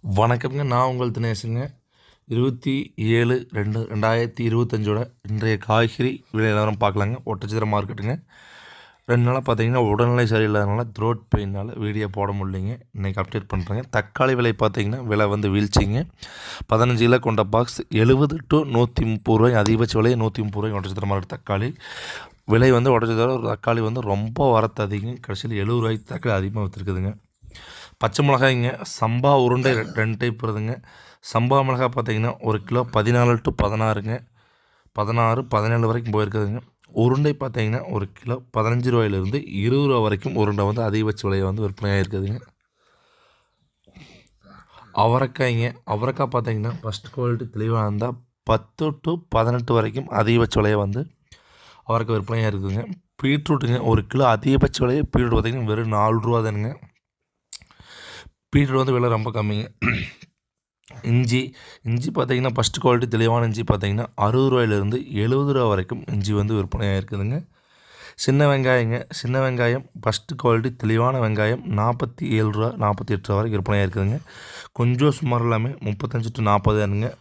வணக்கம்ங்க. நான் உங்கள் தினேஷுங்க. 27/2/2025 இன்றைய காய்கறி விலை நிலவரம் பார்க்கலாங்க. ஒட்டச்சத்திர மார்க்கெட்டுங்க. 2 நாளாக பார்த்தீங்கன்னா உடல்நிலை சரியில்லாதனால த்ரோட் பெயினால் வீடியோ போட முடியலைங்க. இன்றைக்கி அப்டேட் பண்ணுறேங்க. தக்காளி விலை பார்த்தீங்கன்னா விலை வந்து வீழ்ச்சிங்க. 15 கிலோ கொண்ட பாக்ஸ் 70 to 130 ரூபாய், அதிகபட்ச விலை 130 ரூபாய். ஒட்டச்சத்திர மார்க்கெட் தக்காளி விலை வந்து ஒட்டச்சத்திர தக்காளி வந்து ரொம்ப வரத்து அதிகம். கடைசியில் 70 ரூபாய்க்கு தக்காளி அதிகமாக விற்றுருக்குதுங்க. பச்சை மிளகாய்ங்க சம்பா உருண்டை 2 டைப் வருதுங்க. சம்பா மிளகாய் பார்த்தீங்கன்னா 1 கிலோ 14 to 16ங்க, 16, 17 வரைக்கும் போயிருக்குதுங்க. உருண்டை பார்த்தீங்கன்னா 1 கிலோ 15 ரூபாயிலிருந்து 20 ரூபா வரைக்கும் உருண்டை வந்து அதிகபட்ச விலையை வந்து விற்பனையாக இருக்குதுங்க. அவரைக்காய் பார்த்தீங்கன்னா ஃபஸ்ட் குவாலிட்டி தெளிவாக இருந்தால் 10 to 18 வரைக்கும் அதிகபட்ச விலையை வந்து அவரைக்காய் விற்பனையாக இருக்குதுங்க. பீட்ரூட்டுங்க 1 கிலோ அதிகபட்ச விலையை பீட்ரூட் பார்த்திங்கன்னா வெறும் 4 ரூபா தானுங்க. பீட்ரூட் வந்து விலை ரொம்ப கம்மிங்க. இஞ்சி பார்த்தீங்கன்னா ஃபஸ்ட் குவாலிட்டி தெளிவான இஞ்சி பார்த்தீங்கன்னா 60 ரூபாயிலிருந்து 70 ரூபா வரைக்கும் இஞ்சி வந்து விற்பனையாக இருக்குதுங்க. சின்ன வெங்காயம் ஃபஸ்ட்டு குவாலிட்டி தெளிவான வெங்காயம் 47 ரூபா 48 ரூபா வரைக்கும் விற்பனையாக இருக்குதுங்க. கொஞ்சம் சுமார் எல்லாமே 35 to 40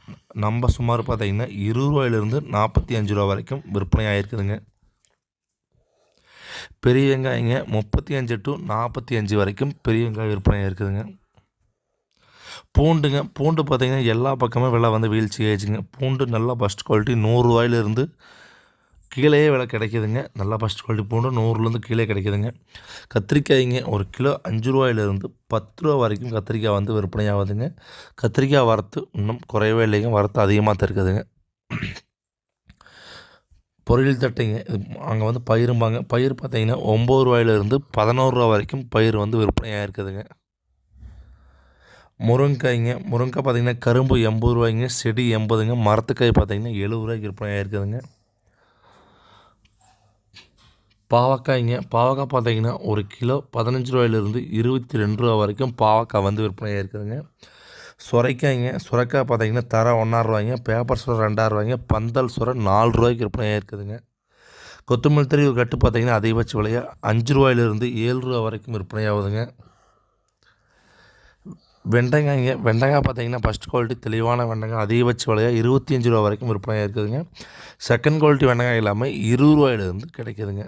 நம்ம சுமார் பார்த்தீங்கன்னா 20 ரூபாயிலிருந்து 45 ரூபா வரைக்கும் விற்பனையாக இருக்குதுங்க. பெரிய வெங்காயங்க 35 to 45 வரைக்கும் பெரிய வெங்காயம் விற்பனையாக இருக்குதுங்க. பூண்டு பார்த்திங்கன்னா எல்லா பக்கமும் விலை வந்து வீழ்ச்சி ஆயிடுச்சுங்க. பூண்டு நல்லா ஃபஸ்ட் குவாலிட்டி 100 ரூபாயிலிருந்து கீழே விலை கிடைக்கிதுங்க. நல்லா ஃபஸ்ட் குவாலிட்டி பூண்டு 100லேருந்து கீழே கிடைக்கிதுங்க. கத்திரிக்காய்ங்க 1 கிலோ 5 ரூபாயிலிருந்து 10 ரூபா வரைக்கும் கத்திரிக்காய் வந்து விற்பனையாகுதுங்க. கத்திரிக்காய் வரத்து இன்னும் குறையவே இல்லைங்க, வரத்து அதிகமாக தான் இருக்குதுங்க. பொரியல் தட்டைங்க அங்கே வந்து பயிரும்பாங்க. பயிர் பார்த்திங்கன்னா 9 ரூபாயிலிருந்து 11 ரூபா வரைக்கும் பயிர் வந்து விற்பனையாக இருக்குதுங்க. முருங்கைக்காய் பார்த்திங்கன்னா கரும்பு 80 ரூபாய்ங்க, செடி 80ங்க, மரத்துக்காய் பார்த்திங்கன்னா 70 ரூபாய்க்கு விற்பனையாக இருக்குதுங்க. பாவக்காய் பார்த்திங்கன்னா 1 கிலோ 15 ரூபாயிலிருந்து 22 ரூபா வரைக்கும் பாவக்காய் வந்து விற்பனையாக இருக்குதுங்க. சுரைக்காய் பார்த்திங்கன்னா தர 1.5 ரூபாய்ங்க, பேப்பர் சுரை 2.5 ரூபாய்ங்க, பந்தல் சுரை 4 ரூபாய்க்கு விற்பனையாக இருக்குதுங்க. கொத்தமல்லி தறி ஒரு கட்டு பார்த்திங்கன்னா அதிகபட்ச விலையாக 5 ரூபாயிலிருந்து 7 ரூபா வரைக்கும் விற்பனையாகுதுங்க. வெண்டைக்காய் பார்த்திங்கன்னா ஃபஸ்ட் குவாலிட்டி தெளிவான வெண்டைக்காய் அதிகபட்ச விலையாக 25 ரூபா வரைக்கும் விற்பனையாக இருக்குதுங்க. செகண்ட் குவாலிட்டி வெண்டைக்காய் இல்லாமல் 20 ரூபாயிலிருந்து கிடைக்குதுங்க.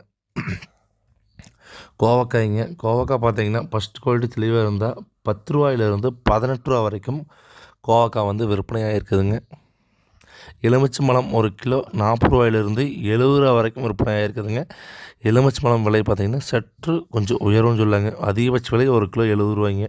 கோவக்காய் பார்த்திங்கன்னா ஃபஸ்ட் குவாலிட்டி தெளிவாக இருந்தால் 10 ரூபாயிலிருந்து 18 ரூபா வரைக்கும் கோவக்காய் வந்து விற்பனையாக இருக்குதுங்க. எலுமிச்சம்பழம் 1 கிலோ 40 ரூபாயிலிருந்து 70 ரூபா வரைக்கும் விற்பனையாக இருக்குதுங்க. எலுமிச்சம்பழம் விலை பார்த்திங்கன்னா சற்று கொஞ்சம் உயர்வுன்னு சொல்லாங்க. அதிகபட்ச விலை 1 கிலோ 70 ரூபாய்ங்க.